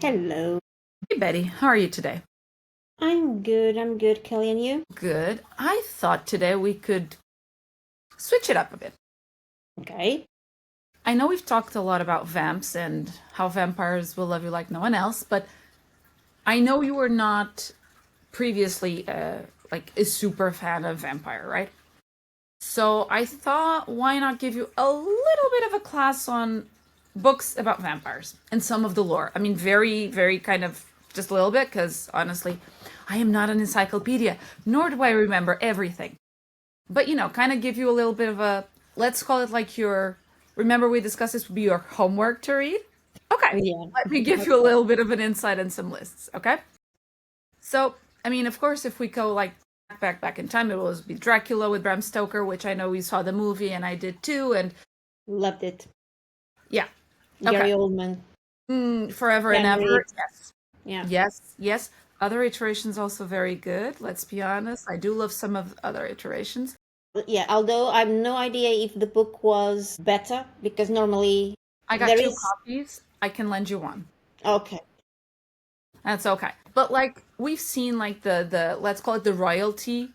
Hello. Hey Betty, how are you today? I'm good, Kelly, and you? Good. I thought today we could switch it up a bit. Okay. I know we've talked a lot about vamps and how vampires will love you like no one else, but I know you were not previously like a super fan of vampire, right? So I thought why not give you a little bit of a class on books about vampires and some of the lore. I mean, very kind of just a little bit because honestly, I am not an encyclopedia, nor do I remember everything. But kind of give you a little bit of a, let's call it like your, remember we discussed this would be your homework to read. Okay, Yeah. let me give you a little bit of an insight and some lists. Okay, so I mean, of course, if we go like back in time, it will be Dracula with Bram Stoker, which I know we saw the movie and I did too. And Loved it. yeah, okay. Gary Oldman. Forever and Keanu ever. Reeves. Yes, Yeah. yes. Other iterations also very good, let's be honest. I do love some of other iterations. But yeah, although I have no idea if the book was better because normally I got there two is. copies. I can lend you one. Okay. That's okay. But like we've seen like the let's call it the royalty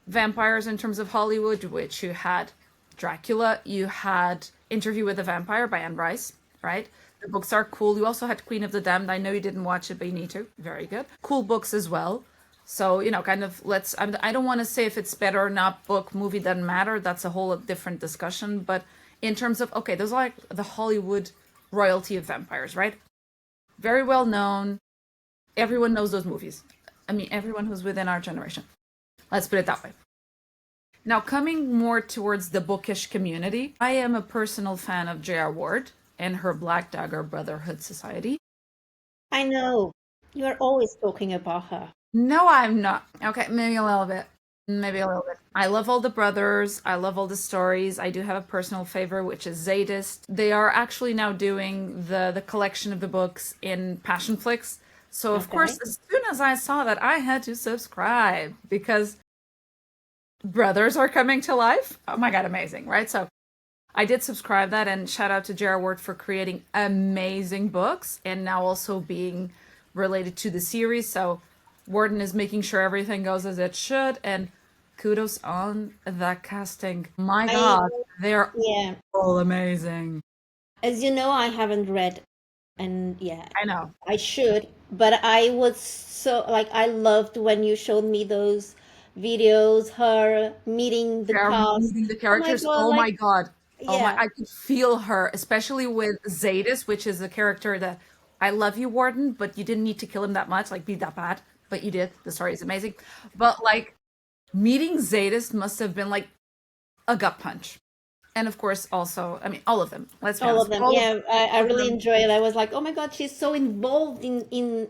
vampires in terms of Hollywood, which you had Dracula, you had Interview with a Vampire by Anne Rice, right? The books are cool. You also had Queen of the Damned. I know you didn't watch it, but you need to. Very good. Cool books as well. So, kind of I don't want to say if it's better or not, book, movie, doesn't matter. That's a whole different discussion. But in terms of, okay, those are like the Hollywood royalty of vampires, right? Very well known. Everyone knows those movies. I mean, everyone who's within our generation. Let's put it that way. Now, coming more towards the bookish community, I am a personal fan of J.R. Ward and her Black Dagger Brotherhood Society. I know. You are always talking about her. No, I'm not. Okay, maybe a little bit. Maybe a little bit. I love all the brothers. I love all the stories. I do have a personal favorite, which is Zadist. They are actually now doing the collection of the books in Passionflix. So of course, Okay. as soon as I saw that, I had to subscribe because brothers are coming to life. Oh my god, amazing, right? So I did subscribe that and shout out to J.R. Ward for creating amazing books and now also being related to the series. So Warden is making sure everything goes as it should and kudos on that casting. My I god, they're yeah. all amazing. As you know, I haven't read, and yeah, I know. I should, but I was so like I loved when you showed me those videos, her meeting the They're cast. meeting the Oh my characters. God, Oh like my god. Oh my, yeah, I could feel her, especially with Zadis, which is a character that I love you, Warden, but you didn't need to kill him that much, like be that bad. But you did. The story is amazing. But like meeting Zadis must have been like a gut punch. And of course, also, I mean, all of them. Let's be all honest, of them. all Yeah, I of really them enjoyed it. I was like, oh my God, she's so involved in in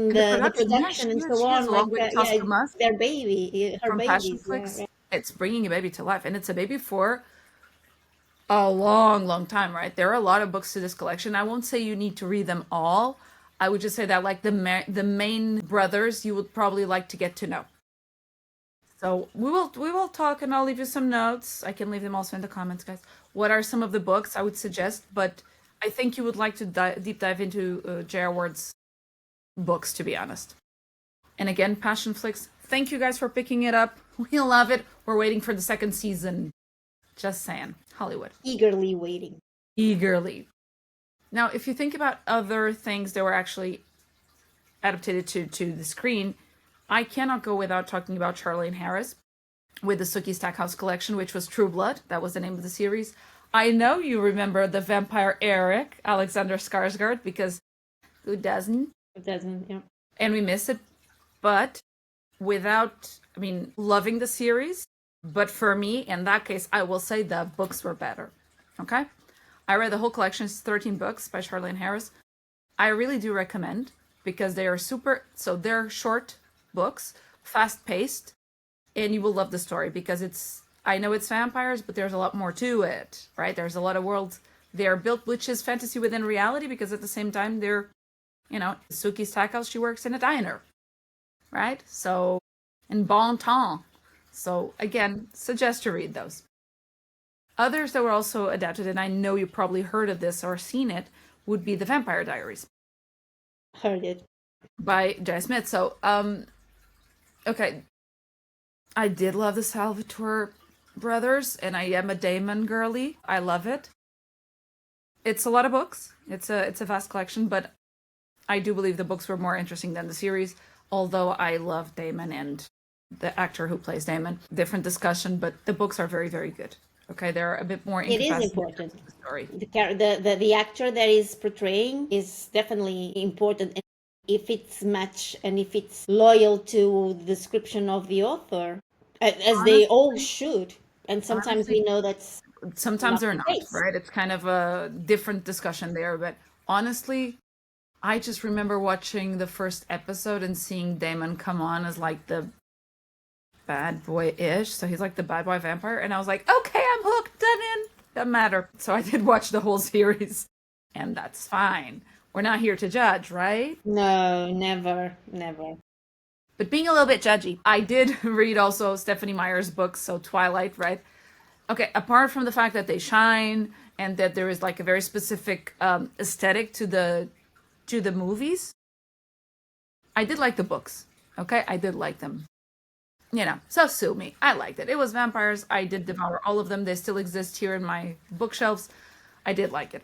the the production. Yeah, production she and is. so She is on. Like along with yeah, Tusker it's Musk their baby, her from Passion babies. Yeah, Flix. right. It's bringing a baby to life, and it's a baby for a long time, right? There are a lot of books to this collection. I won't say you need to read them all. I would just say that like the main brothers you would probably like to get to know. So we will talk and I'll leave you some notes. I can leave them also in the comments, guys. What are some of the books I would suggest? But I think you would like to deep dive into J.R. Ward's books, to be honest. And again, Passion Flicks, thank you guys for picking it up. We love it. We're waiting for the second season. Just saying. Hollywood. Eagerly waiting. Eagerly. Now, if you think about other things that were actually adapted to the screen, I cannot go without talking about Charlaine Harris with the Sookie Stackhouse collection, which was True Blood. That was the name of the series. I know you remember the vampire Eric, Alexander Skarsgård, because who doesn't? It doesn't. Yeah. And we miss it. But without, I mean, loving the series, but for me, in that case, I will say the books were better. Okay? I read the whole collection. It's 13 books by Charlaine Harris. I really do recommend because they are they're short books, fast paced, and you will love the story because I know it's vampires, but there's a lot more to it, right? There's a lot of worlds they are built, which is fantasy within reality because at the same time, Sookie Stackhouse, she works in a diner, right? So, in bon temps. So, again, suggest to read those. Others that were also adapted, and I know you probably heard of this or seen it, would be the Vampire Diaries. Heard it. by Jay Smith. So, okay, I did love the Salvatore brothers, and I am a Damon girly. I love it. It's a lot of books. It's a vast collection, but I do believe the books were more interesting than the series. Although I love Damon and the actor who plays Damon. Different discussion, but the books are very, very good. Okay, they're a bit more It is incapacitated important. to the story. The actor that is portraying is definitely important. And if it's match and if it's loyal to the description of the author, as they all Honestly, should. And sometimes honestly, we know that's sometimes not they're the not, case. right? It's kind of a different discussion there, but honestly, I just remember watching the first episode and seeing Damon come on as like the bad boy-ish. So he's like the bad boy vampire. And I was like, okay, I'm hooked, done in. Doesn't matter. So I did watch the whole series. And that's fine. We're not here to judge, right? No, never, never. But being a little bit judgy, I did read also Stephanie Meyer's books, so Twilight, right? Okay, apart from the fact that they shine and that there is like a very specific aesthetic to the movies, I did like the books. Okay, I did like them. You know, so sue me. I liked it. It was vampires. I did devour all of them. They still exist here in my bookshelves. I did like it.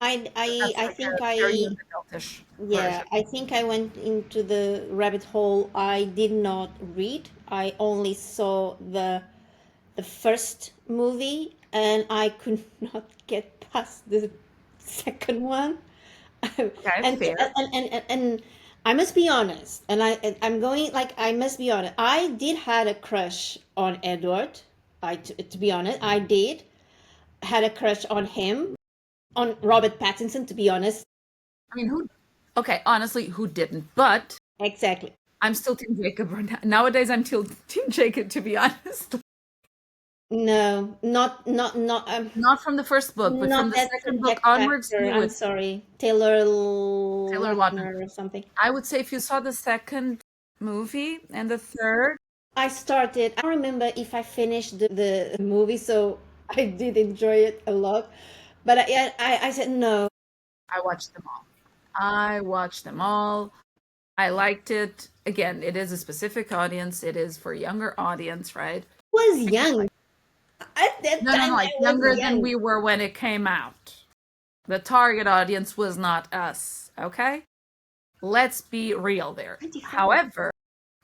But that's I like think a very I young adultish Yeah, version. I think I went into the rabbit hole. I did not read. I only saw the first movie, and I could not get past the second one. Okay, and, fair. and I must be honest, and I'm going like I must be honest. I did had a crush on Edward. To be honest, I did had a crush on him, on Robert Pattinson. To be honest, I mean, who? Okay, honestly, who didn't? But exactly. I'm still Team Jacob right now. Nowadays. I'm still Team Jacob, to be honest. No, Not from the first book, but from not the that second book that onwards, actor. you I'm would sorry, Taylor Taylor Lautner. Lautner or something. I would say if you saw the second movie and the third, I started. I don't remember if I finished the movie, so I did enjoy it a lot. But I said no. I watched them all. I watched them all. I liked it. Again, it is a specific audience. It is for a younger audience, right? I was I did young like at that no, time. like I was younger than young. we were when it came out. The target audience was not us, okay? Let's be real there. 24. However,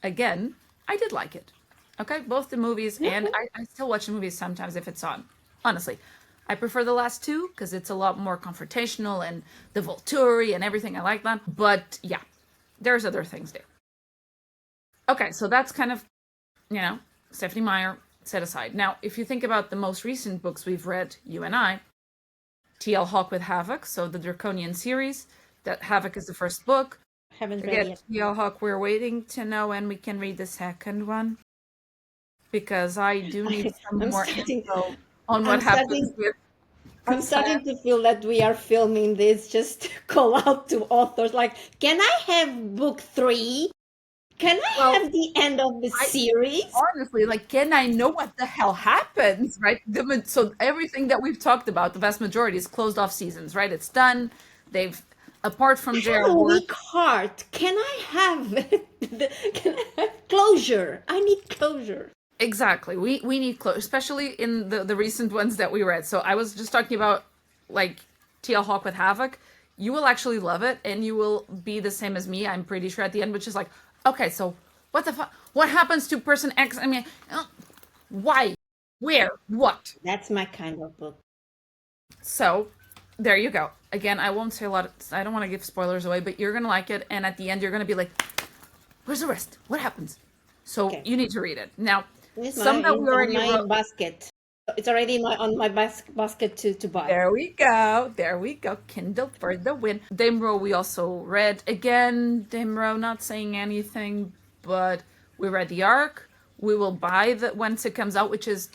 again, I did like it. Okay, both the movies, and No, I still watch the movies sometimes if it's on. Honestly, I prefer the last two because it's a lot more confrontational and the Volturi and everything. I like that. But yeah, there's other things there. Okay, so that's kind of, Stephanie Meyer set aside. Now, if you think about the most recent books we've read, you and I, T.L. Hawk with Havoc, so the Draconian series, that Havoc is the first book. haven't read Again, yet. T.L. Hawk, we're waiting to know when we can read the second one because I do need some I'm more starting. info on I'm what happens starting. with I'm Sam. starting to feel that we are filming this just to call out to authors. Like, can I have book 3? Can I Well, have the end of the I series? honestly, like, can I know what the hell happens, right? So everything that we've talked about, the vast majority is closed off seasons, right? It's done. They've, apart I from J.R. have a Ward, weak heart. Can I have can I have closure? I need closure. exactly. We need close, especially in the recent ones that we read. So I was just talking about like T.L. Hawk with Havoc. You will actually love it, and you will be the same as me. I'm pretty sure at the end, which is like, okay, so what the fuck? What happens to person X? I mean, why? Where? What? That's my kind of book. So there you go. Again, I won't say a lot. I don't want to give spoilers away, but you're gonna like it, and at the end, you're gonna be like, "Where's the rest? What happens?" So Okay, you need to read it now. it's Some that we on already my wrote. basket. It's already on my basket to buy. There we go. There we go. Kindle for the win. Damro, we also read again. Damro, not saying anything, but we read the arc. We will buy the once it comes out, which is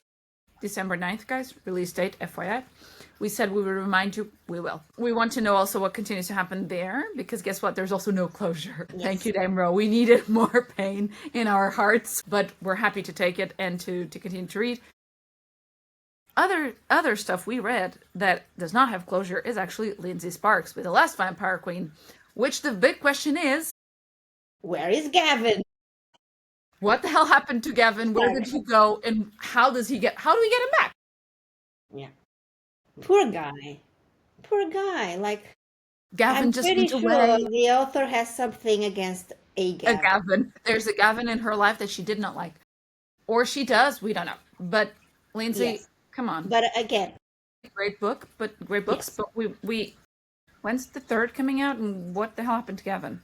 December 9th, guys. Release date, FYI. We said we would remind you. We will. We want to know also what continues to happen there because guess what? There's also no closure. Thank Yes. you, Damro. We needed more pain in our hearts, but we're happy to take it and to continue to read. Other stuff we read that does not have closure is actually Lindsey Sparks with The Last Vampire Queen. Which the big question is, Where is Gavin? what the hell happened to Gavin? Where did he go? And how do we get him back? Yeah. Poor guy. Poor guy. Like, Gavin I'm just pretty went sure away. the author has something against a A Gavin. Gavin. There's a Gavin in her life that she did not like. Or she does, we don't know. But Lindsey, Yes. come on. But again, Great book, but great books, yes. but we when's the third coming out and what the hell happened to Gavin?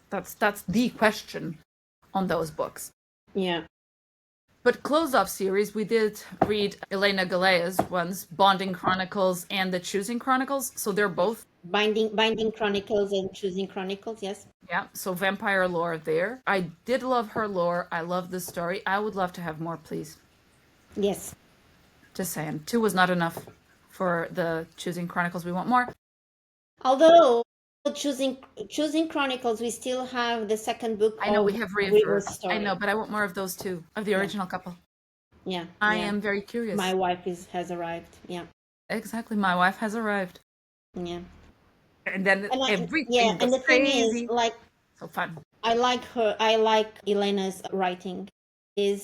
That's the question on those books. Yeah. But close-off series, we did read Elena Galea's ones, Bonding Chronicles and the Choosing Chronicles. So they're both Binding Chronicles and Choosing Chronicles, yes. yeah, so vampire lore there. I did love her lore. I love the story. I would love to have more, please. Yes. Just saying. 2 was not enough for the Choosing Chronicles. We want more. Although choosing Chronicles, we still have the second book. I know of we have River's River. story. I know, but I want more of those 2, of the original couple. Yeah. I yeah. am very curious. My wife has arrived. Yeah. Exactly. My wife has arrived. Yeah. And then everything yeah, and the crazy. thing is, like, so fun. I like Elena's writing. It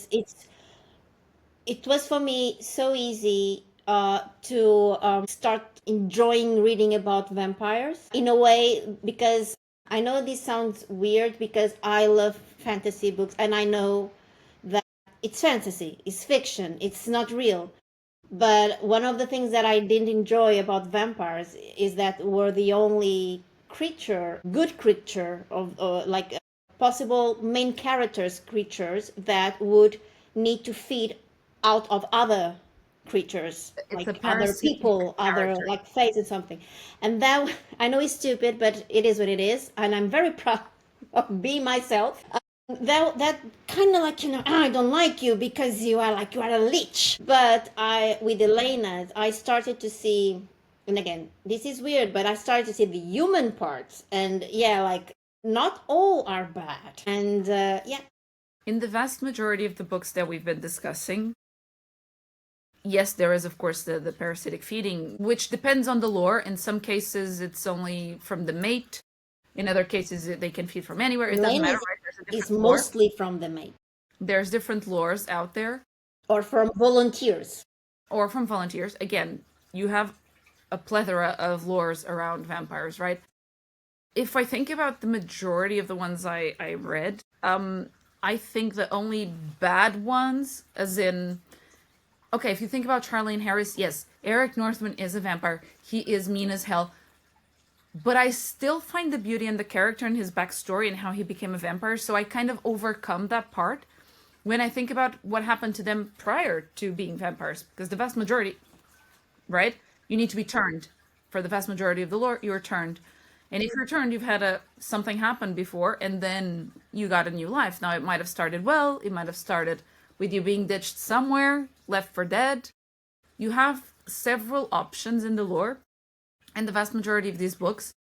was for me so easy to start enjoying reading about vampires in a way, because I know this sounds weird because I love fantasy books and I know that it's fantasy, it's fiction, it's not real. But one of the things that I didn't enjoy about vampires is that we're the only good creature of like possible main creatures that would need to feed out of other creatures, It's like a other people, other character. like fates and something. And that, I know it's stupid, but it is what it is, and I'm very proud of being myself. That kind of like, I don't like you because you are a leech. But with Elena, I started to see, and again, this is weird, but I started to see the human parts, and yeah, like, not all are bad. And yeah. In the vast majority of the books that we've been discussing, yes, there is, of course, the parasitic feeding, which depends on the lore. In some cases, it's only from the mate. In other cases, they can feed from anywhere. It doesn't matter, right? There's a different It's lore. mostly from the mate. There's different lores out there. Or from volunteers. Or from volunteers. Again, you have a plethora of lores around vampires, right? If I think about the majority of the ones I read, I think the only bad ones, as in, okay, if you think about Charlaine Harris, yes, Eric Northman is a vampire. He is mean as hell. But I still find the beauty in the character and his backstory and how he became a vampire. So I kind of overcome that part when I think about what happened to them prior to being vampires. Because the vast majority, right? You need to be turned. For the vast majority of the lore, you're turned. And if you're turned, you've had something happen before, and then you got a new life. Now, it might have started well. It might have started with you being ditched somewhere, left for dead. You have several options in the lore. And the vast majority of these books,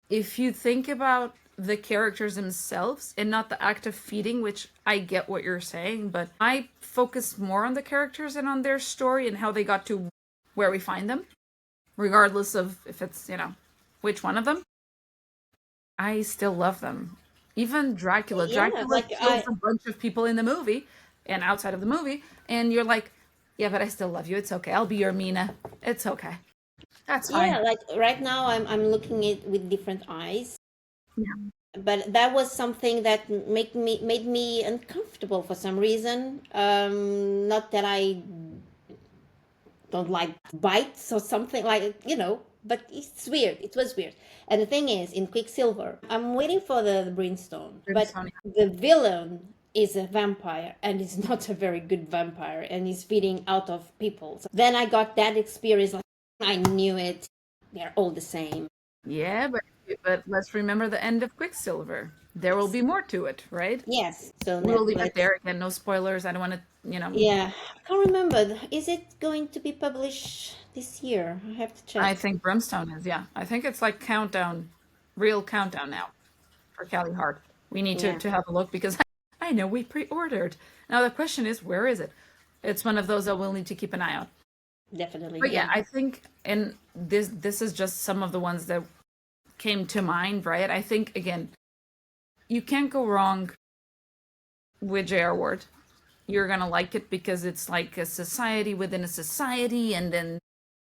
if you think about the characters themselves and not the act of feeding, which I get what you're saying, but I focus more on the characters and on their story and how they got to where we find them, regardless of if it's, which one of them. I still love them. Even Dracula. Yeah, Dracula kills a bunch of people in the movie and outside of the movie, and you're like, yeah, but I still love you. It's okay. I'll be your Mina. It's okay. That's fine. Yeah, like right now I'm looking at it with different eyes. Yeah. But that was something that made me uncomfortable for some reason. Not that I don't like bites or something, like, but it's weird. It was weird. And the thing is, in Quicksilver, I'm waiting for the Brimstone, but the villain is a vampire, and he's not a very good vampire, and he's feeding out of people. So then I got that experience, like, I knew it. They're all the same. Yeah, but let's remember the end of Quicksilver. There will be more to it, right? Yes. So we'll leave it there. Again, no spoilers. I don't want to, Yeah, I can't remember. Is it going to be published this year? I have to check. I think Brimstone is, yeah. I think it's like real countdown now for Callie Hart. We need to have a look because I know we pre-ordered. Now the question is, where is it? It's one of those that we'll need to keep an eye on. Definitely. But yeah, I think, and this is just some of the ones that came to mind, right? I think, again, you can't go wrong with J.R. Ward. You're going to like it because it's like a society within a society, and then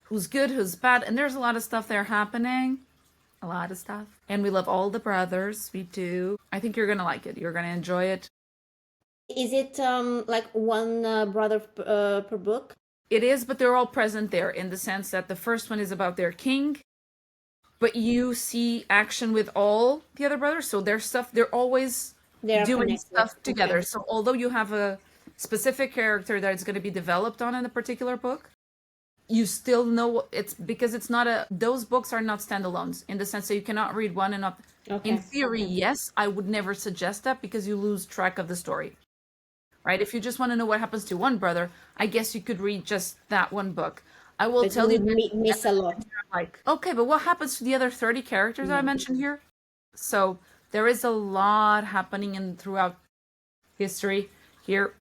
who's good, who's bad. And there's a lot of stuff there happening. A lot of stuff. And we love all the brothers. We do. I think you're going to like it. You're going to enjoy it. Is it like one brother per book? It is, but they're all present there in the sense that the first one is about their king, but you see action with all the other brothers. So their stuff, they're always doing connected. stuff together. Okay. So although you have a specific character that it's going to be developed on in a particular book, you still know it's because it's not those books are not standalones in the sense that you cannot read one and not. Okay. In theory, yes, I would never suggest that because you lose track of the story. Right? If you just want to know what happens to one brother, I guess you could read just that one book. I will tell you, miss a lot. Like, okay, but what happens to the other 30 characters I mentioned here? So there is a lot happening throughout history here,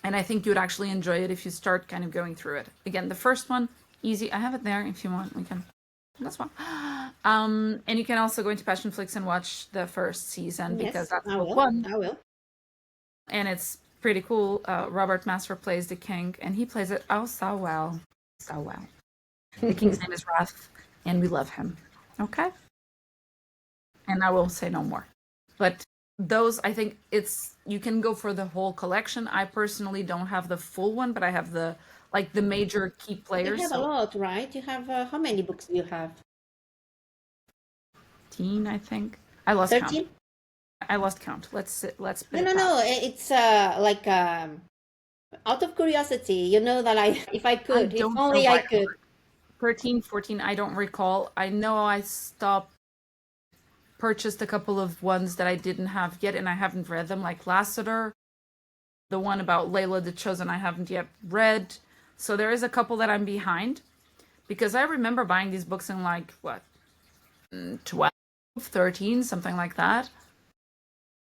and I think you'd actually enjoy it if you start kind of going through it. Again, the first one, easy. I have it there if you want. We can. That's fine. And you can also go into Passionflix and watch the first season because that's book one. I will. And it's pretty cool. Robert Masser plays the king, and he plays it so well. So well. The king's name is Wrath, and we love him. Okay? And I won't say no more. But those, I think you can go for the whole collection. I personally don't have the full one, but I have the major key players. You have a lot, right? You have, how many books do you have? 13, I think. I lost 13? count. I lost count. Let's No. It's like out of curiosity, you know that if I could, if only I could. 13, 14, I don't recall. I know I purchased a couple of ones that I didn't have yet, and I haven't read them, like Lassiter. The one about Layla the Chosen I haven't yet read. So there is a couple that I'm behind. Because I remember buying these books in 12, 13, something like that.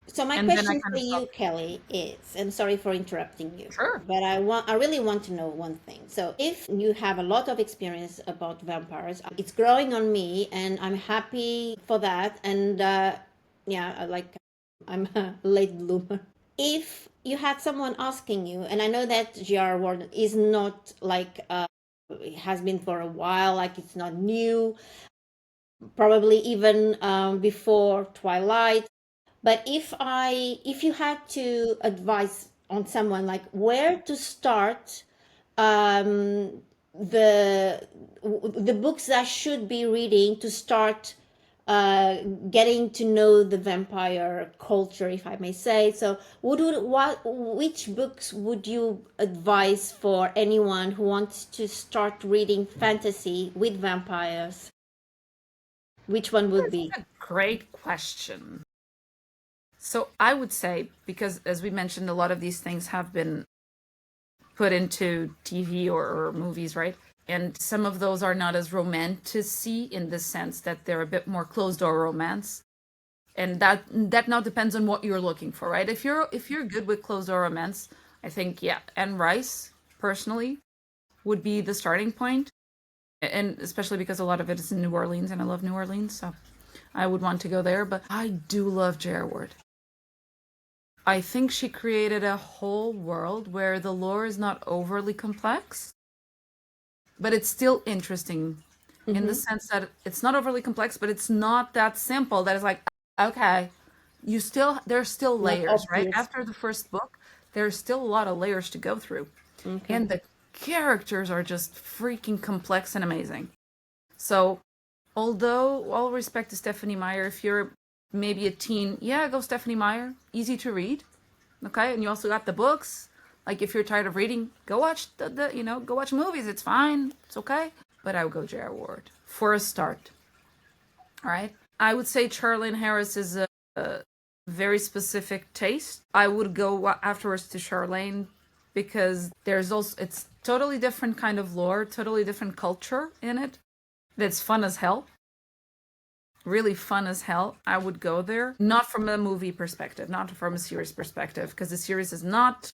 So my question for you, Kelly, is, and sorry for interrupting you, sure, but I really want to know one thing. So if you have a lot of experience about vampires, it's growing on me, and I'm happy for that. And I'm a late bloomer. If you had someone asking you, and I know that J.R. Ward is not it has been for a while, like it's not new, probably even before Twilight. But if you had to advise on someone like where to start, the books that should be reading to start getting to know the vampire culture, if I may say. So which books would you advise for anyone who wants to start reading fantasy with vampires? Which one would be? That's a great question. So I would say, because as we mentioned, a lot of these things have been put into TV or movies, right? And some of those are not as romantic-y in the sense that they're a bit more closed-door romance. And that now depends on what you're looking for, right? If you're good with closed-door romance, I think, Anne Rice, personally, would be the starting point. And especially because a lot of it is in New Orleans, and I love New Orleans, so I would want to go there. But I do love J.R. Ward. I think she created a whole world where the lore is not overly complex, but it's still interesting in the sense that it's not overly complex, but it's not that simple that it's like, okay, there's still layers, right? After the first book, there's still a lot of layers to go through. Okay. And the characters are just freaking complex and amazing. So, although all respect to Stephenie Meyer, if you're maybe a teen, go Stephenie Meyer. Easy to read. Okay, and you also got the books. Like if you're tired of reading, go watch go watch movies. It's fine. It's okay. But I would go J.R. Ward for a start. All right. I would say Charlaine Harris is a very specific taste. I would go afterwards to Charlaine because it's totally different kind of lore, totally different culture in it. That's fun as hell. Really fun as hell. I would go there. Not from a movie perspective, not from a series perspective, because the series is not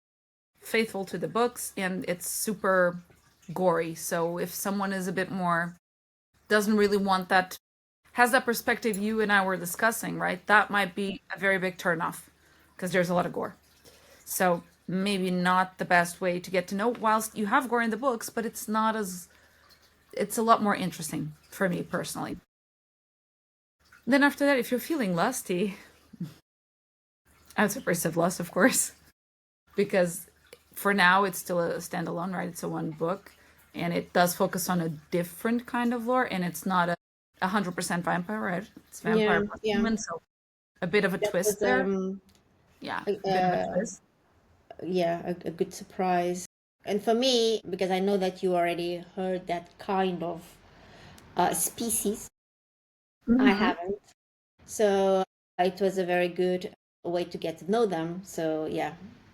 faithful to the books and it's super gory. So if someone is a bit more, doesn't really want that has that perspective you and I were discussing, right? That might be a very big turnoff because there's a lot of gore. So maybe not the best way to get to know, whilst you have gore in the books, but it's not as, it's a lot more interesting for me personally. Then after that, if you're feeling lusty, outside of lust, of course, because for now it's still a standalone, right? It's a one book, and it does focus on a different kind of lore, and it's not a 100% vampire, right? It's vampire plus human, so a bit of a That twist was there. Yeah, a bit of a twist. a good surprise. And for me, because I know that you already heard that kind of species, I haven't. So it was a very good way to get to know them. So yeah,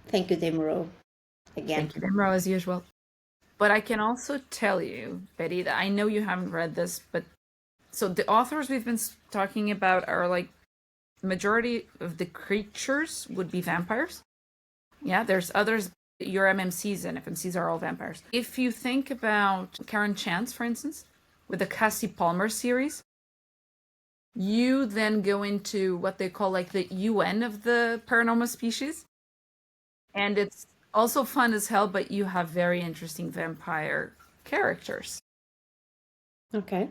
thank you, Demuro, again. Thank you, Demro, as usual. But I can also tell you, Betty, that I know you haven't read this, but so the authors we've been talking about are like, majority of the creatures would be vampires. Yeah, there's others. Your MMCs and FMCs are all vampires. If you think about Karen Chance, for instance, with the Cassie Palmer series, you then go into what they call like the UN of the paranormal species. And it's also fun as hell, but you have very interesting vampire characters. Okay.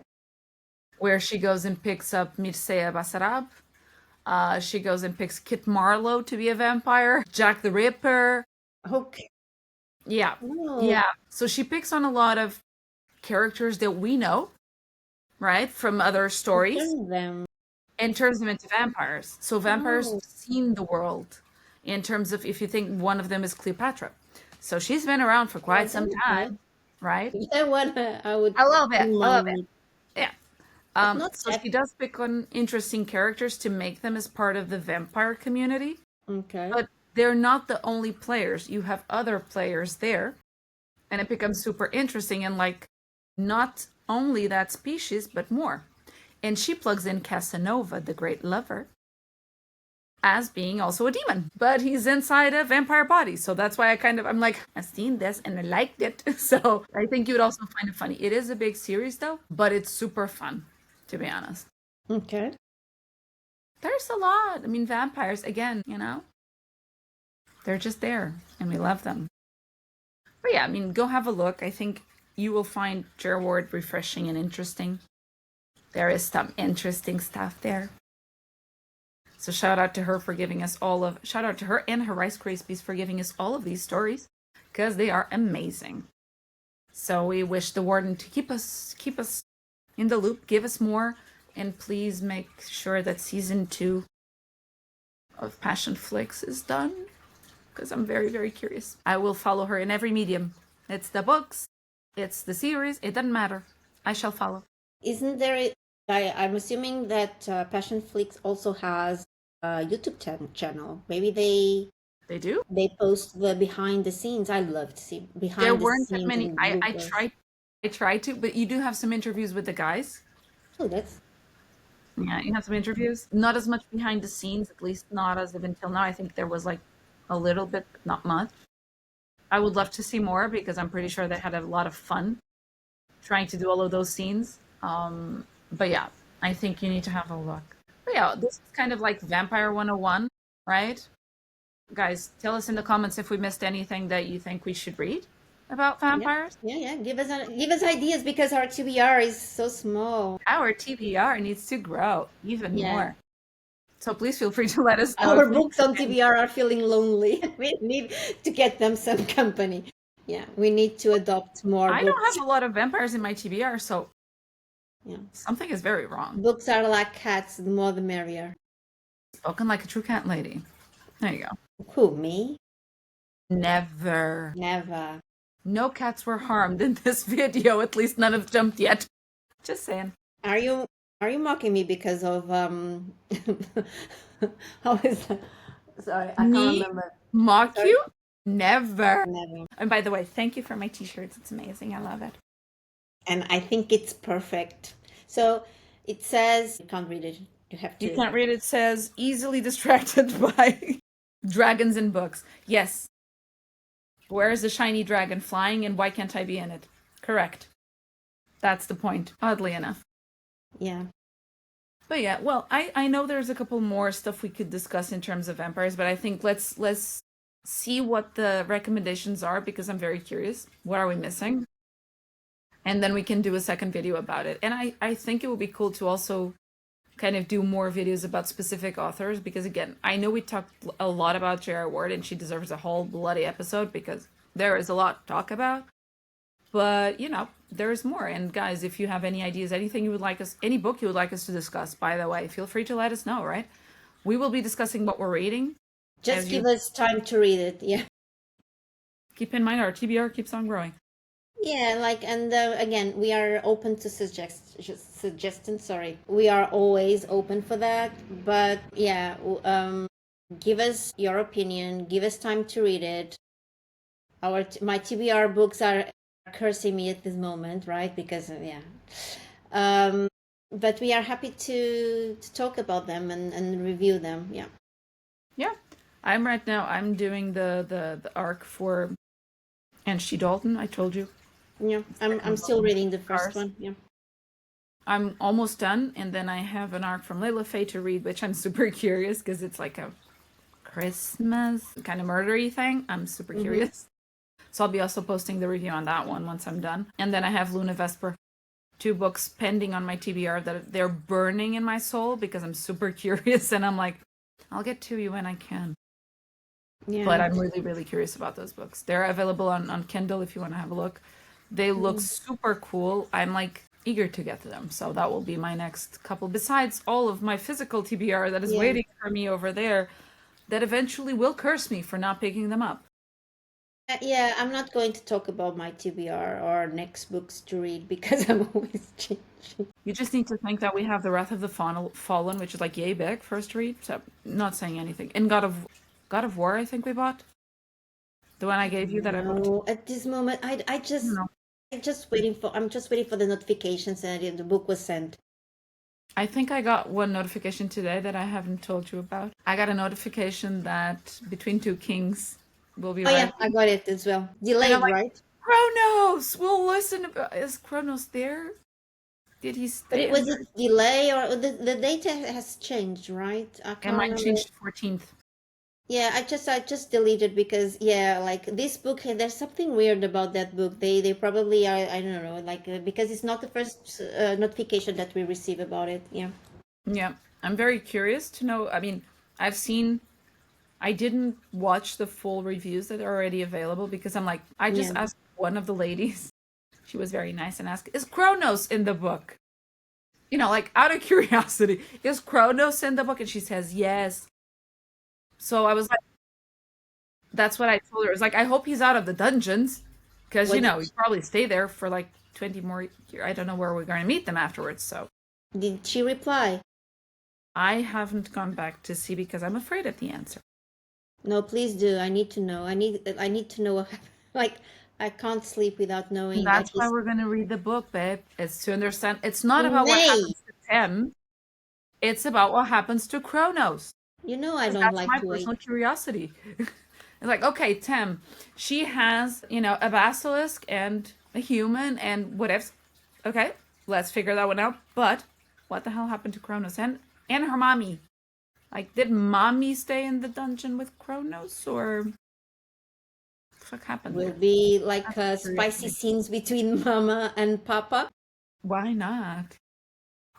Where she goes and picks up Mircea Basarab. She goes and picks Kit Marlowe to be a vampire. Jack the Ripper. Okay. Yeah. Oh, Yeah. So she picks on a lot of characters that we know, right, from other stories, them. and turns them into vampires. So vampires Oh. have seen the world in terms of, if you think one of them is Cleopatra. So she's been around for quite some time, right? Yeah, what I would. A little bit. Yeah. Not So that. she does pick on interesting characters to make them as part of the vampire community. Okay. But they're not the only players. You have other players there. And it becomes super interesting, and like, not only that species, but more. And she plugs in Casanova, the great lover, as being also a demon, but he's inside a vampire body. So that's why I'm like, I've seen this and I liked it. So I think you would also find it funny. It is a big series though, but it's super fun, to be honest. Okay. There's a lot. I mean, vampires, again, they're just there and we love them. But yeah, I mean, go have a look. I think you will find Gerward refreshing and interesting. There is some interesting stuff there. So shout out to her for giving us shout out to her and her Rice Krispies for giving us all of these stories, because they are amazing. So we wish the warden to keep us in the loop, give us more, and please make sure that season 2 of Passion Flicks is done, because I'm very, very curious. I will follow her in every medium. It's the books, it's the series, it doesn't matter. I shall follow. Isn't there? I'm assuming that Passion Flix also has a YouTube channel. Maybe They do. they post the behind the scenes. I love to see behind There the weren't that scenes many. and I bloopers. tried to, but you do have some interviews with the guys. Oh, that's Yeah, you have some interviews. Not as much behind the scenes, at least not as of until now. I think there was like a little bit, but not much. I would love to see more, because I'm pretty sure they had a lot of fun trying to do all of those scenes. But yeah, I think you need to have a look. But yeah, this is kind of like Vampire 101, right? Guys, tell us in the comments if we missed anything that you think we should read about vampires. yeah. Give us ideas, because our TBR is so small. Our TBR needs to grow even more. So please feel free to let us know. Our books on TBR are feeling lonely. We need to get them some company. Yeah, we need to adopt more I books. don't have a lot of vampires in my TBR, so Yeah. something is very wrong. Books are like cats, the more the merrier. Spoken like a true cat lady. There you go. Who, me? Never. Never. No cats were harmed in this video. At least none have jumped yet. Just saying. Are you mocking me because of how is that? Sorry, I can't remember. Mock Sorry? you? Never. Never. And by the way, thank you for my t-shirts. It's amazing. I love it. And I think it's perfect. So it says, you can't read it. You have to. You can't read it. It says easily distracted by dragons in books. Yes. Where is the shiny dragon flying, and why can't I be in it? Correct. That's the point, oddly enough. Yeah. But yeah, well, I know there's a couple more stuff we could discuss in terms of vampires, but I think let's see what the recommendations are because I'm very curious. What are we missing? And then we can do a second video about it. And I think it would be cool to also kind of do more videos about specific authors because again, I know we talked a lot about J.R. Ward and she deserves a whole bloody episode because there is a lot to talk about. But, you know, there's more. And guys, if you have any ideas, anything you would like us, any book you would like us to discuss, by the way, feel free to let us know, right? We will be discussing what we're reading. Just give us time to read it. Yeah. Keep in mind our TBR keeps on growing. Yeah, like, and again, we are open to suggestions. Sorry, we are always open for that. But yeah, give us your opinion. Give us time to read it. My TBR books are cursing me at this moment, right? Because yeah, but we are happy to talk about them and review them. Yeah. Yeah, I'm doing the arc for and She Dalton. I told you. Yeah, I'm still reading the first one. Yeah. I'm almost done, and then I have an arc from Layla Faye to read, which I'm super curious because it's like a Christmas kind of murdery thing. I'm super curious. So I'll be also posting the review on that one once I'm done. And then I have Luna Vesper, 2 books pending on my TBR that they're burning in my soul because I'm super curious and I'm like, I'll get to you when I can. Yeah. But I'm really, really curious about those books. They're available on Kindle if you want to have a look. They look super cool. I'm like eager to get to them. So that will be my next couple. Besides all of my physical TBR that is waiting for me over there that eventually will curse me for not picking them up. Yeah, I'm not going to talk about my TBR or next books to read because I'm always changing. You just need to think that we have The Wrath of the Fallen, which is like yay big first read. So not saying anything. And God of War, I think we bought. The one I gave you that I bought. At this moment, I'm just waiting for the notifications that the book was sent. I think I got one notification today that I haven't told you about. I got a notification that Between Two Kings will be. Oh yeah, I got it as well. Delayed, like, right? Kronos. We'll listen. Is Kronos there? Did he stay? But it was a delay, or the date has changed, right? It might change to 14th. Yeah, I just deleted because like this book, there's something weird about that book. They probably are, I don't know, like because it's not the first notification that we receive about it. Yeah. Yeah, I'm very curious to know. I mean, I didn't watch the full reviews that are already available because I'm like, I just asked one of the ladies. She was very nice and asked, "Is Kronos in the book?" You know, like out of curiosity, is Kronos in the book? And she says yes. So I was like, that's what I told her. It's like, I hope he's out of the dungeons because, you know, he'd probably stay there for like 20 more years. I don't know where we're going to meet them afterwards. So did she reply? I haven't gone back to see because I'm afraid of the answer. No, please do. I need to know. I need to know. Like, I can't sleep without knowing. That's why we're going to read the book, babe. It's to understand. It's not about what happens to Tim. It's about what happens to Kronos. You know, I don't like my personal curiosity. It's like, okay, Tim, she has, you know, a basilisk and a human and whatever. Okay, let's figure that one out. But what the hell happened to Kronos and her mommy? Like, did mommy stay in the dungeon with Kronos or what the fuck happened? Will be like spicy scenes between Mama and Papa. Why not?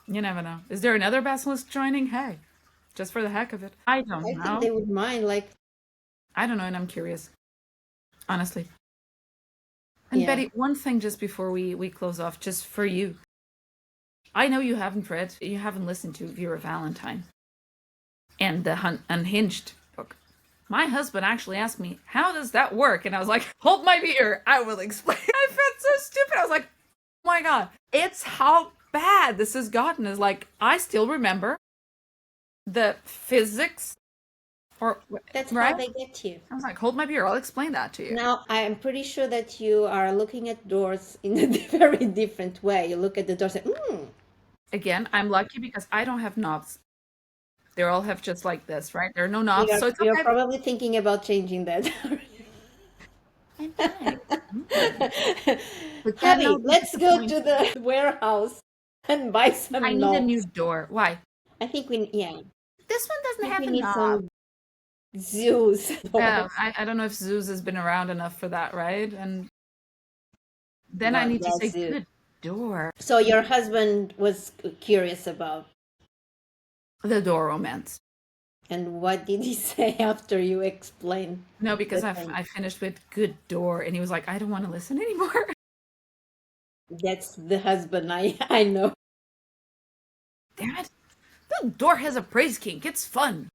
You never know. Is there another basilisk joining? Hey. Just for the heck of it. I don't know. I think they would mind, like... I don't know, and I'm curious. Honestly. And Betty, one thing just before we close off, just for you. I know you haven't listened to Vera Valentine and the Unhinged book. My husband actually asked me, how does that work? And I was like, hold my beer, I will explain. I felt so stupid. I was like, oh my God. It's how bad this has gotten. Is like, I still remember the physics, or that's right? How they get you. I was like, hold my beer, I'll explain that to you. Now, I am pretty sure that you are looking at doors in a very different way. You look at the doors and, Again, I'm lucky because I don't have knobs. They all have just like this, right? There are no knobs, so it's okay. You're probably thinking about changing that. I'm fine. Honey, let's go to the warehouse and buy some knobs. I need a new door. Why? I think yeah. This one I doesn't think have we a need knob. some Zeus Yeah, doors. I don't know if Zeus has been around enough for that, right? And then I God, need to yeah, say, Zeus. good door. So your husband was curious about, The door romance. and what did he say after you explained No, the because thing? I finished with good door, and he was like, I don't want to listen anymore. That's the husband I know. Dad, the door has a praise kink. It's fun.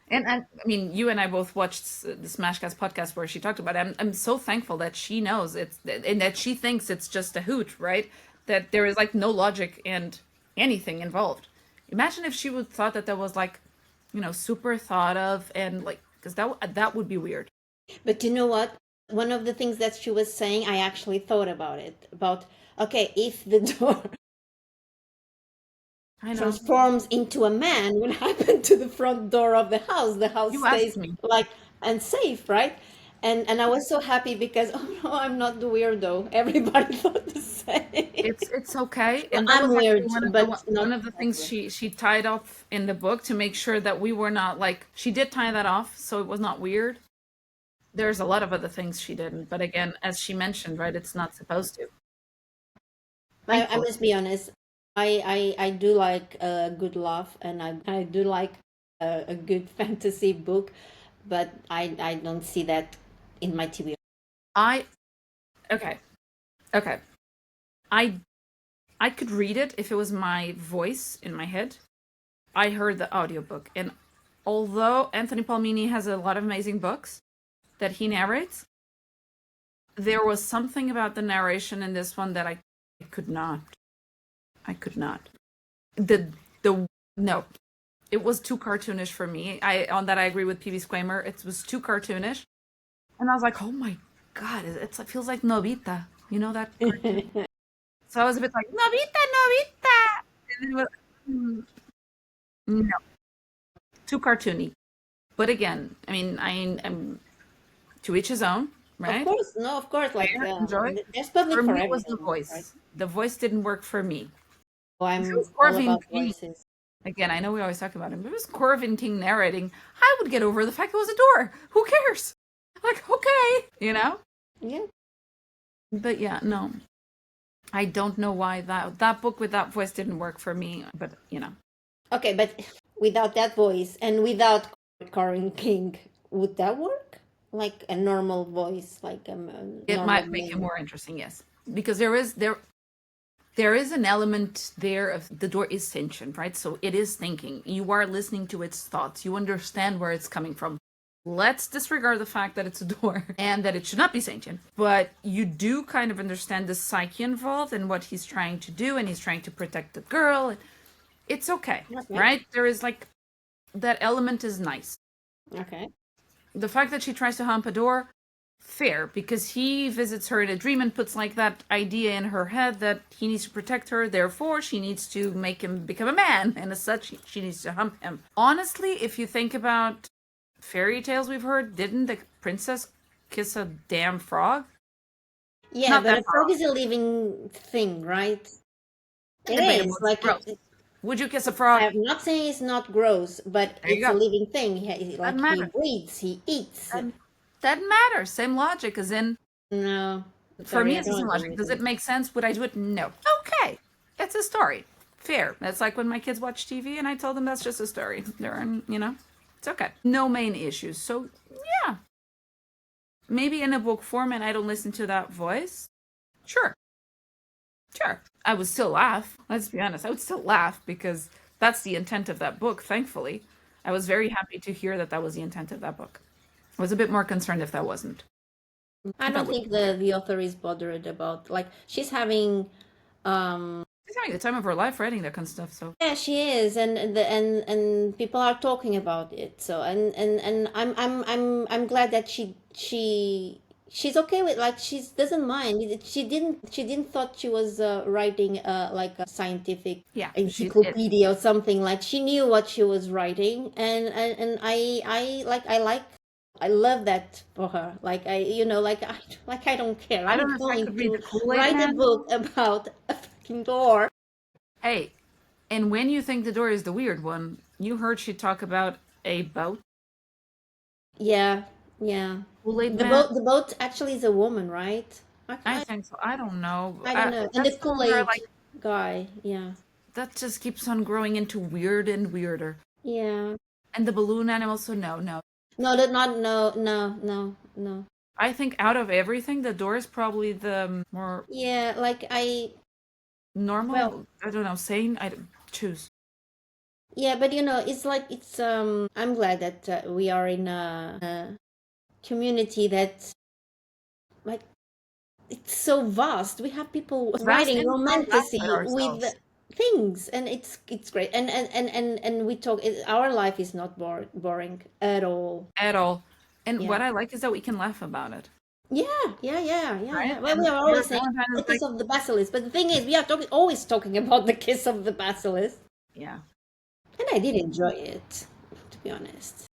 And I mean, you and I both watched the Smashcast podcast where she talked about it. I'm so thankful that she knows it's and that she thinks it's just a hoot, right? That there is like no logic and anything involved. Imagine if she would thought that was like, super thought of and like because that would be weird. But you know what? One of the things that she was saying, I actually thought about it. About, okay, if the door I know. transforms into a man, what happened to the front door of the house? The house You asked stays me. like and safe, right? And I was so happy because oh no, I'm not the weirdo. Everybody thought the same. It's okay, Well, and that I'm was actually weird, one of the but not one of the that things weird. she tied off in the book to make sure that we were not like she did tie that off, so it was not weird. There's a lot of other things she didn't, but again, as she mentioned, right, it's not supposed to. I Thankfully, must be honest. I do like a good laugh, and I do like a good fantasy book, but I don't see that in my TV. I okay, okay. I I could read it if it was my voice in my head. I heard the audiobook, and although Anthony Palmini has a lot of amazing books that he narrates, there was something about the narration in this one that I could not. I could not. The no, it was too cartoonish for me. I on that I agree with PB Squamer. It was too cartoonish, and I was like, oh my god, it feels like Novita. You know that cartoon? So I was a bit like Novita, Novita, and then it was no, too cartoony. But again, I mean, I'm to each his own, Of right? course, no, of course. Like Fair, enjoy. there's public For for me, it was the everything, right? voice. The voice didn't work for me. So If it was I'm all Corvin about King, voices. again, I know we always talk about him, but if it was Corvin King narrating, I would get over the fact it was a door. Who cares? Like, okay, Yeah. But yeah, no. I don't know why that book with that voice didn't work for me, but Okay, but without that voice and without Corin King, would that work? Like a normal voice, like a it normal might make it name. more interesting, yes. Because there is an element there of the door is sentient, right? So it is thinking. You are listening to its thoughts. You understand where it's coming from. Let's disregard the fact that it's a door and that it should not be sentient. But you do kind of understand the psyche involved and what he's trying to do, and he's trying to protect the girl. It's okay, Okay. right? There is like that element is nice. Okay. The fact that she tries to hump a door, fair, because he visits her in a dream and puts like that idea in her head that he needs to protect her, therefore she needs to make him become a man, and as such she needs to hump him. Honestly, if you think about fairy tales we've heard, didn't the princess kiss a damn frog? Yeah, Not but that a far frog off. is a living thing, right? It Debatable, is it's like gross. Would you kiss a frog? I'm not saying it's not gross, but There you it's a go. living thing. Doesn't Like he matter. breathes, he eats. Doesn't matter. Same logic as in, No, for sorry, me I it's the same don't agree logic. with Does it you. make sense? Would I do it? No. Okay. It's a story. Fair. That's like when my kids watch TV and I tell them that's just a story. It's okay. No main issues. So, yeah. Maybe in a book format I don't listen to that voice. Sure. Sure. I would still laugh. Let's be honest. I would still laugh because that's the intent of that book, thankfully. I was very happy to hear that that was the intent of that book. I was a bit more concerned if that wasn't. I That don't would think the author is bothered about like she's having She's having the time of her life writing that kind of stuff, so. yeah, she is, and people are talking about it. So and I'm glad that she's okay with like she doesn't mind. She didn't thought she was writing like a scientific Yeah, encyclopedia or something. Like she knew what she was writing, and I love that for her. Like I don't care. I don't I'm know if I going could read to the Kool-Aid write a Man. book about a fucking door. Hey, And when you think the door is the weird one, you heard she talk about a boat. Yeah, yeah. Kool-Aid The man. boat actually is a woman, right? I think so. I don't know. I don't know. And the That's where Kool-Aid like guy, yeah. that just keeps on growing into weird and weirder. Yeah. And the balloon animal, so no. No, that not no, no, no, no. I think out of everything, the door is probably the more Yeah, like well, normal. I don't know, sane. I don't choose. yeah, but it's like I'm glad that we are in a community that like it's so vast. We have people Vast writing and so laugh romantasy at with ourselves. things, and it's great. And we talk. Our life is not boring at all. At all. And Yeah. what I like is that we can laugh about it, Yeah. right? Well, we And are your always saying Valentine the is like, kiss of the basilisk, but the thing is, we are always talking about the kiss of the basilisk, yeah. and I did enjoy it, to be honest.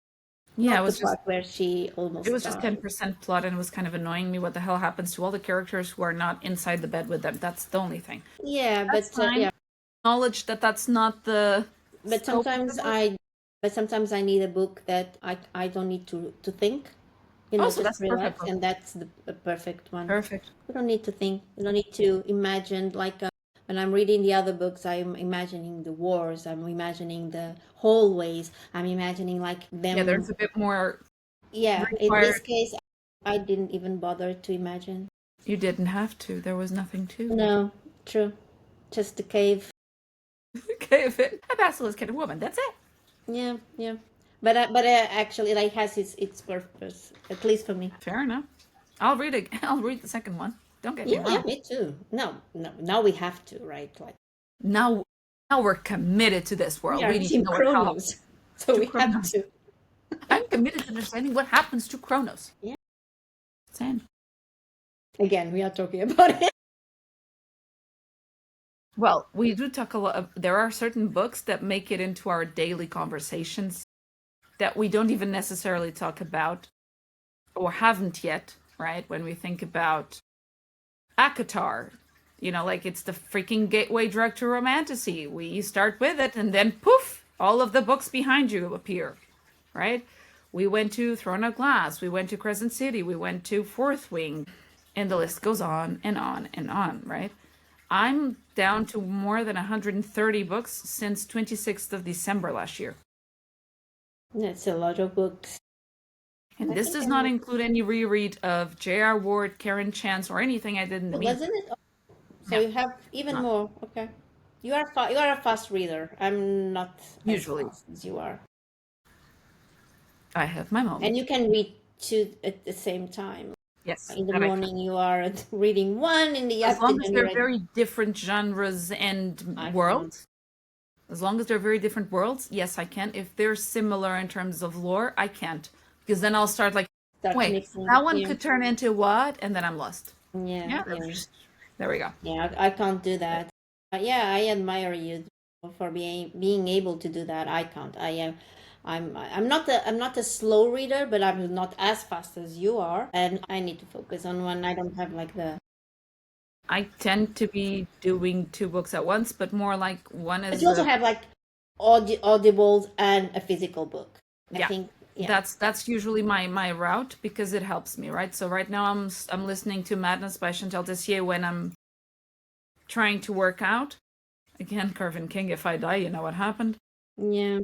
Yeah, Not the part where she it almost was just died. 10% plot and it was kind of annoying me what the hell happens to all the characters who are not inside the bed with them. That's the only thing. Yeah, That's but fine. Acknowledge that that's not the but scope of the sometimes book. I need a book that I don't need to think, Also, just that's a perfect relax, book. and that's the perfect one. Perfect. You don't need to think. You don't need to imagine. Like when I'm reading the other books, I'm imagining the wars. I'm imagining the hallways. I'm imagining like Yeah, them. there's a bit more Yeah, in this required. case, I didn't even bother to imagine. You didn't have to. There was nothing to. No, true. Just the cave. Okay, if it a basilisk and a woman, that's it. Yeah, yeah. But actually, like has its purpose, at least for me. Fair enough. I'll read it. I'll read the second one. Don't get me Yeah, yeah, wrong. me too. No, no. Now we have to, right? Like Now, now we're committed to this we world. are We need to Team know what hell Kronos, so to we have Kronos. to. I'm committed to understanding what happens to Kronos. Yeah. Same. Again, we are talking about it. Well, we do talk a lot. There are certain books that make it into our daily conversations that we don't even necessarily talk about or haven't yet, right? When we think about Akatar, like it's the freaking gateway drug to romantasy. We start with it and then poof, all of the books behind you appear, right? We went to Throne of Glass, we went to Crescent City, we went to Fourth Wing, and the list goes on and on and on, right? I'm down to more than 130 books since 26th of December last year. That's a lot of books. And I this think does I'm not include any reread of J.R. Ward, Karen Chance, or anything I did in the meantime. doesn't it? So No, you have even not more. Okay, you are a fast reader. I'm not as usually. fast as you are, I have my and moments. you can read two at the same time. Yes, In the that I can. morning, you are reading one. In the As long as afternoon, you're they're reading. very different genres and I can't. worlds, as long as they're very different worlds, yes, I can. If they're similar in terms of lore, I can't. Because then I'll start like, Start wait, mixing. that one Yeah, could turn into what? And then I'm lost. yeah, Yeah, yeah, there we go. yeah. I can't do that. Yeah, I admire you for being able to do that. I can't. I am. I'm not a slow reader, but I'm not as fast as you are, and I need to focus on one. I don't have like the. I tend to be doing two books at once, but more like one But is you also have like audibles and a physical book. I yeah. think. Yeah. That's usually my route because it helps me, right? So right now I'm listening to Madness by Chantal Tessier when I'm trying to work out. Again, Carvin King, if I die, you know what happened. Yeah.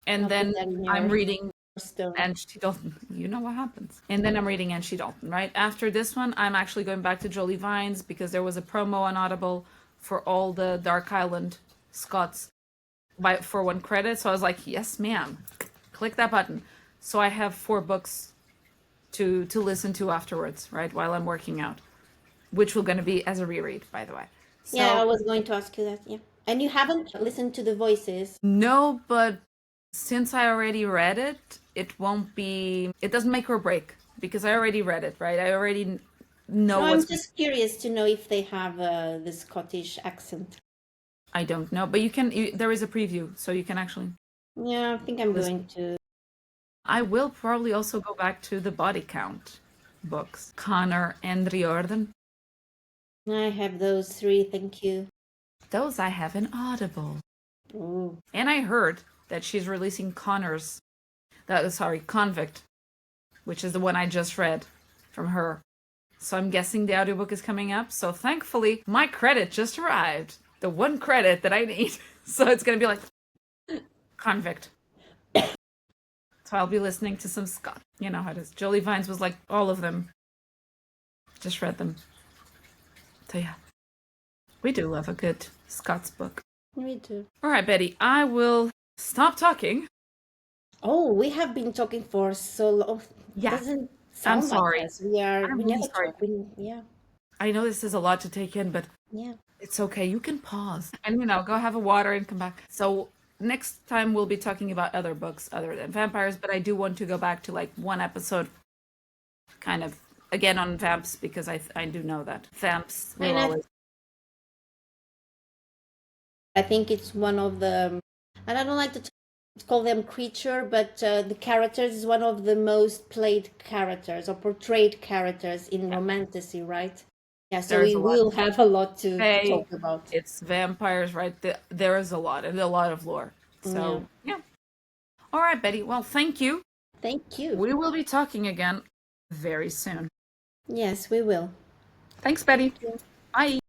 And I'll put then that in I'm your reading stone. Angie Dalton. You know what happens. And then I'm reading Angie Dalton, right? After this one, I'm actually going back to Jolie Vines because there was a promo on Audible for all the Dark Island Scots for 1 credit. So I was like, yes, ma'am. Click that button. So I have 4 books to listen to afterwards, right? While I'm working out, which will going to be as a reread, by the way. Yeah, I So was going to ask you that. Yeah. And you haven't listened to the voices. no, but since I already read it, it won't be. It doesn't make or break because I already read it, right? I already know No, what's. I'm just curious to know if they have the Scottish accent. I don't know, but you can. There is a preview, so you can actually Yeah, I think I'm listen. going to. I will probably also go back to the body count books, Connor and Riordan. I have those three, thank you. Those I have in Audible. Ooh. And I heard that she's releasing Convict, which is the one I just read from her. So I'm guessing the audiobook is coming up. So thankfully, my credit just arrived. The one credit that I need. So it's going to be like Convict. So I'll be listening to some Scott. You know how it is. Jolie Vines was like all of them. Just read them. So yeah. We do love a good Scott's book. Me too. All right, Betty. I will stop talking. Oh, we have been talking for so long. Yeah. Doesn't sound like sorry. us. We I'm really never sorry. talk. Yeah. I know this is a lot to take in, but Yeah. it's okay. You can pause and, go have a water and come back. So next time we'll be talking about other books other than vampires, but I do want to go back to like one episode kind of again on vamps because I do know that vamps will And always. I think it's one of the, and I don't like to call them creature, but the characters is one of the most played characters or portrayed characters in romantasy, right? Yeah, so There's we a lot. will have a lot to Hey, talk about. It's vampires, right? There is a lot and a lot of lore. So yeah. All right, Betty. Well, thank you. Thank you. We will be talking again very soon. Yes, we will. Thanks, Betty. Bye.